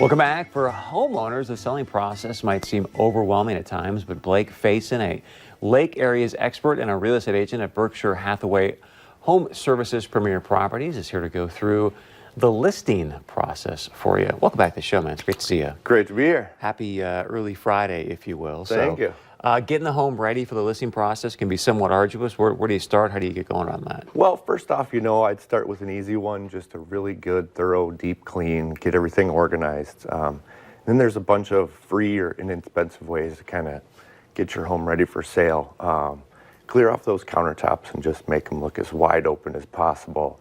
Welcome back. For homeowners, the selling process might seem overwhelming at times, but Blake Fason, a Lake Areas expert and a real estate agent at Berkshire Hathaway Home Services Premier Properties, is here to go through the listing process for you. Welcome back to the show, man. It's great to see you. Great to be here. Happy early Friday, if you will. Thank you. Getting the home ready for the listing process can be somewhat arduous. Where do you start? How do you get going on that? Well, first off, I'd start with an easy one, just a really good, thorough, deep clean, get everything organized. Then there's a bunch of free or inexpensive ways to kind of get your home ready for sale. Clear off those countertops and just make them look as wide open as possible.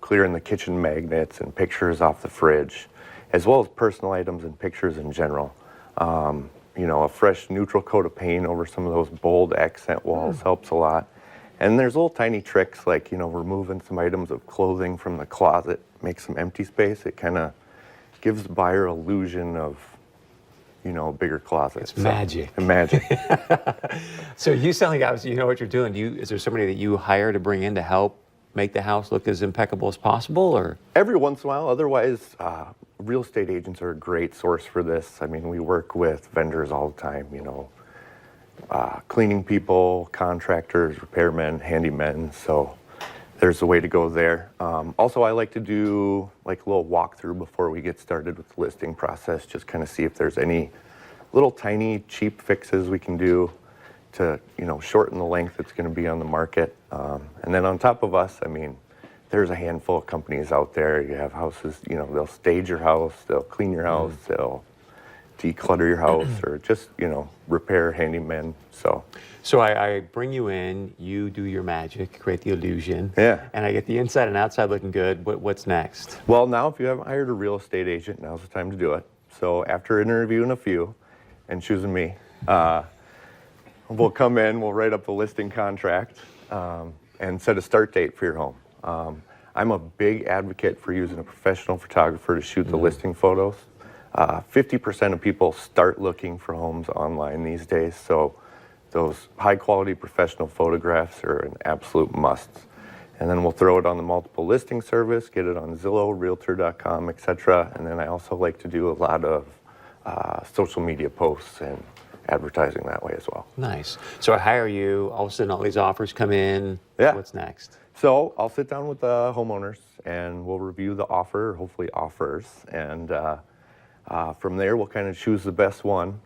Clearing the kitchen magnets and pictures off the fridge, as well as personal items and pictures in general. A fresh neutral coat of paint over some of those bold accent walls helps a lot. And there's little tiny tricks like, removing some items of clothing from the closet, make some empty space. It kind of gives the buyer illusion of, a bigger closet. It's magic. Magic. So you sound like obviously you know what you're doing. Is there somebody that you hire to bring in to help make the house look as impeccable as possible, or? Every once in a while. Otherwise, real estate agents are a great source for this. I mean, we work with vendors all the time, cleaning people, contractors, repairmen, handymen. So there's a way to go there. Also, I like to do like a little walkthrough before we get started with the listing process, just kind of see if there's any little tiny cheap fixes we can do to, shorten the length it's going to be on the market. And then on top of us, there's a handful of companies out there. You have houses, they'll stage your house, they'll clean your house, they'll declutter your house, or just, repair handyman. So I bring you in, you do your magic, create the illusion. Yeah. And I get the inside and outside looking good. What's next? Well, now if you haven't hired a real estate agent, now's the time to do it. So after interviewing a few and choosing me, we'll come in, we'll write up the listing contract, and set a start date for your home. I'm a big advocate for using a professional photographer to shoot the listing photos. 50% of people start looking for homes online these days, so those high quality professional photographs are an absolute must. And then we'll throw it on the multiple listing service, get it on Zillow, Realtor.com, etc. And then I also like to do a lot of social media posts and advertising that way as well. Nice. So I hire you, all of a sudden all these offers come in. Yeah. What's next? So I'll sit down with the homeowners and we'll review the offer, hopefully offers. And from there, we'll kind of choose the best one.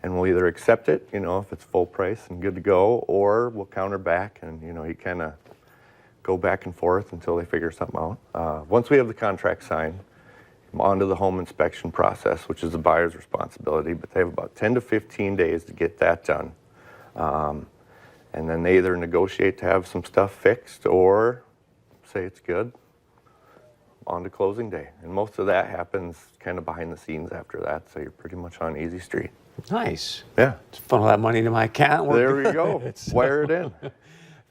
And we'll either accept it, if it's full price and good to go, or we'll counter back and, you kind of go back and forth until they figure something out. Once we have the contract signed, on to the home inspection process, which is the buyer's responsibility, but they have about 10 to 15 days to get that done. And then they either negotiate to have some stuff fixed or say it's good, on to closing day. And most of that happens kind of behind the scenes after that, so you're pretty much on easy street. Nice. Yeah. Just funnel that money into my account. There we go. Wire it in. If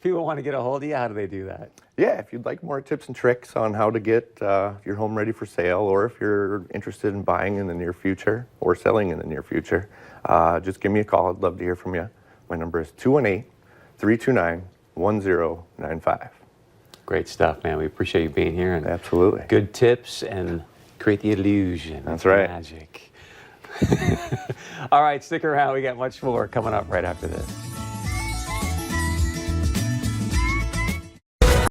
people want to get a hold of you, how do they do that? Yeah, if you'd like more tips and tricks on how to get your home ready for sale, or if you're interested in buying in the near future or selling in the near future, just give me a call. I'd love to hear from you. My number is 218-329-1095. Great stuff, man. We appreciate you being here. And absolutely. Good tips and create the illusion. That's right. Magic. All right, stick around. We got much more coming up right after this.